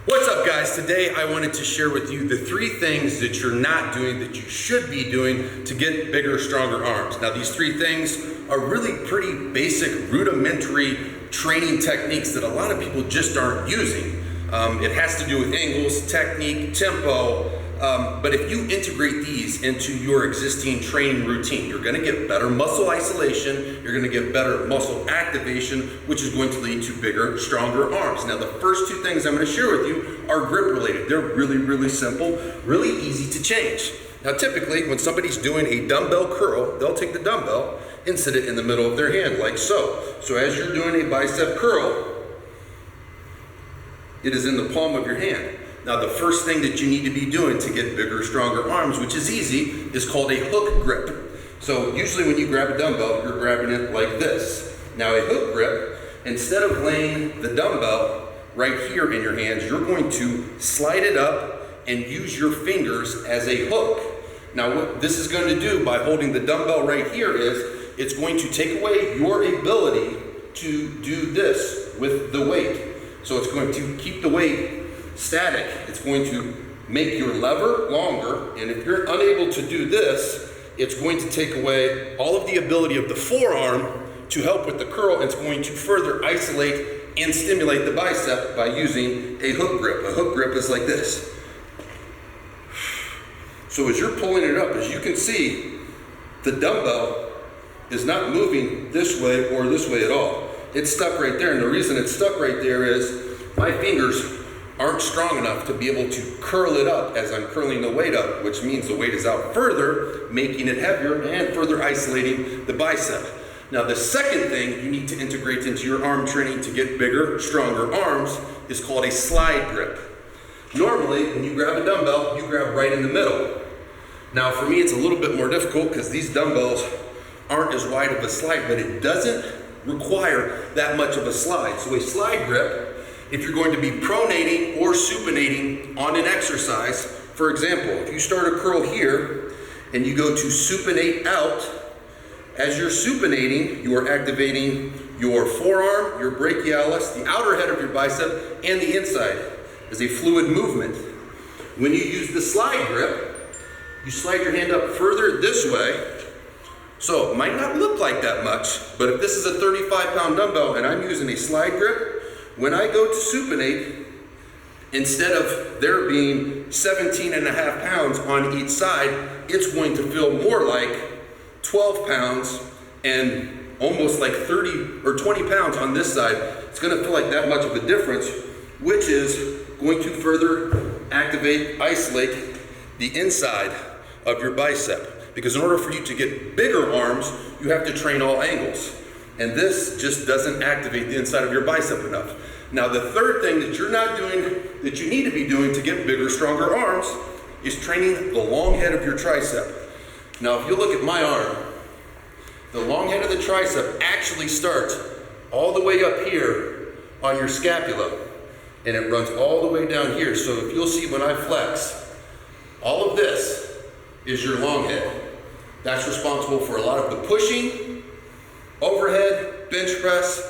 What's up, guys? Today I wanted to share with you the 3 things that you're not doing that you should be doing to get bigger, stronger arms. Now, these 3 things are really pretty basic, rudimentary training techniques that a lot of people just aren't using. It has to do with angles, technique, tempo, but if you integrate these into your existing training routine, you're going to get better muscle isolation, you're going to get better muscle activation, which is going to lead to bigger, stronger arms. Now, the first 2 things I'm going to share with you are grip related. They're really simple, really easy to change. Now, typically, when somebody's doing a dumbbell curl, they'll take the dumbbell and sit it in the middle of their hand, like so. So as you're doing a bicep curl, it is in the palm of your hand. Now, the first thing that you need to be doing to get bigger, stronger arms, which is easy, is called a hook grip. So usually when you grab a dumbbell, you're grabbing it like this. Now, a hook grip, instead of laying the dumbbell right here in your hands, you're going to slide it up and use your fingers as a hook. Now, what this is going to do by holding the dumbbell right here is it's going to take away your ability to do this with the weight. So it's going to keep the weight static. It's going to make your lever longer, and if you're unable to do this, it's going to take away all of the ability of the forearm to help with the curl. It's going to further isolate and stimulate the bicep by using a hook grip. A hook grip is like this. So as you're pulling it up, as you can see, the dumbbell is not moving this way or this way at all. It's stuck right there, and the reason it's stuck right there is my fingers aren't strong enough to be able to curl it up as I'm curling the weight up, which means the weight is out further, making it heavier and further isolating the bicep. Now, the second thing you need to integrate into your arm training to get bigger, stronger arms is called a slide grip. Normally, when you grab a dumbbell, you grab right in the middle. Now, for me, it's a little bit more difficult because these dumbbells aren't as wide of a slide, but it doesn't require that much of a slide. So a slide grip, if you're going to be pronating or supinating on an exercise, for example, if you start a curl here and you go to supinate out, as you're supinating, you are activating your forearm, your brachialis, the outer head of your bicep, and the inside as a fluid movement. When you use the slide grip, you slide your hand up further this way. So it might not look like that much, but if this is a 35-pound dumbbell and I'm using a slide grip, when I go to supinate, instead of there being 17.5 pounds on each side, it's going to feel more like 12 pounds and almost like 30 or 20 pounds on this side. It's going to feel like that much of a difference, which is going to further activate, isolate the inside of your bicep. Because in order for you to get bigger arms, you have to train all angles. And this just doesn't activate the inside of your bicep enough. Now, the third thing that you're not doing, that you need to be doing to get bigger, stronger arms, is training the long head of your tricep. Now, if you look at my arm, the long head of the tricep actually starts all the way up here on your scapula, and it runs all the way down here. So if you'll see when I flex, all of this is your long head. That's responsible for a lot of the pushing, overhead, bench press,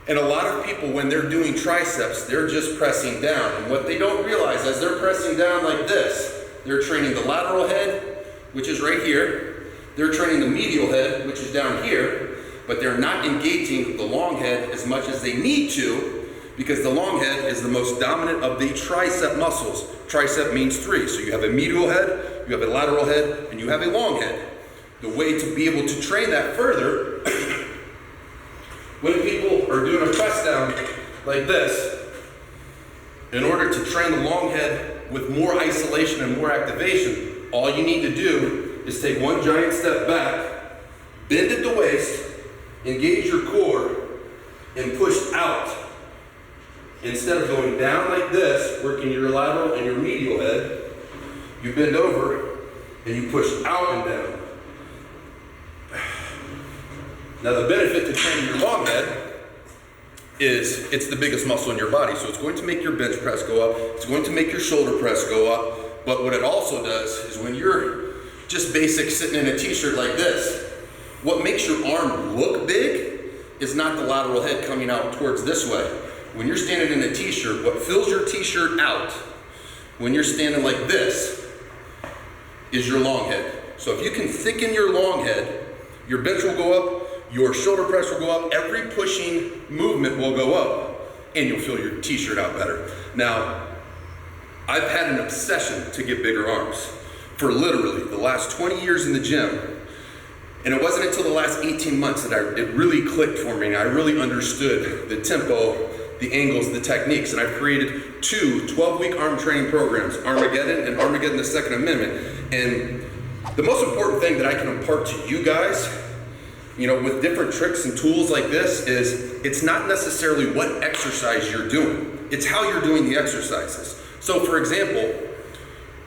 and a lot of people, when they're doing triceps, they're just pressing down. And what they don't realize, as they're pressing down like this, they're training the lateral head, which is right here. They're training the medial head, which is down here, but they're not engaging the long head as much as they need to, because the long head is the most dominant of the tricep muscles. Tricep means 3. So you have a medial head, you have a lateral head, and you have a long head. The way to be able to train that further, when people are doing a press down like this, in order to train the long head with more isolation and more activation, all you need to do is take one giant step back, bend at the waist, engage your core, and push out. Instead of going down like this, working your lateral and your medial head, you bend over and you push out and down. Now, the benefit to training your long head is it's the biggest muscle in your body. So it's going to make your bench press go up. It's going to make your shoulder press go up. But what it also does is when you're just basic sitting in a t-shirt like this, what makes your arm look big is not the lateral head coming out towards this way. when you're standing in a t-shirt, what fills your t-shirt out when you're standing like this is your long head. So if you can thicken your long head, your bench will go up, your shoulder press will go up, every pushing movement will go up, and you'll feel your t-shirt out better. Now, I've had an obsession to get bigger arms for literally the last 20 years in the gym. And it wasn't until the last 18 months that it really clicked for me, and I really understood the tempo, the angles, the techniques, and I've created 2 12-week arm training programs, Armageddon and Armageddon the Second Amendment. And the most important thing that I can impart to you guys, you know, with different tricks and tools like this, is it's not necessarily what exercise you're doing, it's how you're doing the exercises. So for example,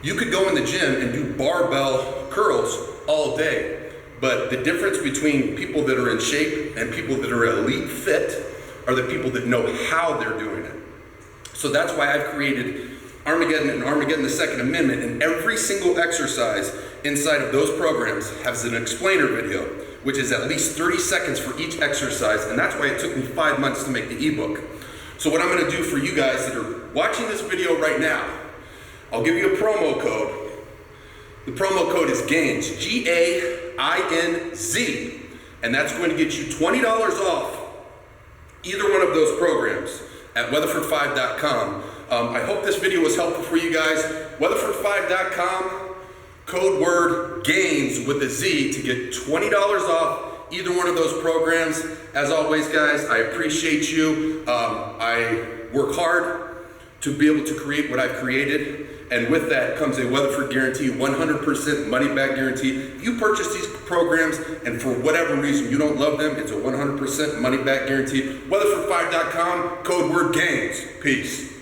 you could go in the gym and do barbell curls all day, but the difference between people that are in shape and people that are elite fit are the people that know how they're doing it. So that's why I've created Armageddon and Armageddon the Second Amendment, and every single exercise inside of those programs has an explainer video, which is at least 30 seconds for each exercise, and that's why it took me 5 months to make the ebook. So what I'm gonna do for you guys that are watching this video right now, I'll give you a promo code. The promo code is GAINZ, G-A-I-N-Z, and that's going to get you $20 off either one of those programs at Weatherford5.com. I hope this video was helpful for you guys. Weatherford5.com, code word GAINZ with a Z to get $20 off either one of those programs. As always, guys, I appreciate you. I work hard to be able to create what I've created. And with that comes a Weatherford guarantee, 100% money back guarantee. If you purchase these programs and for whatever reason you don't love them, it's a 100% money back guarantee. Weatherford5.com, code word GAINZ. Peace.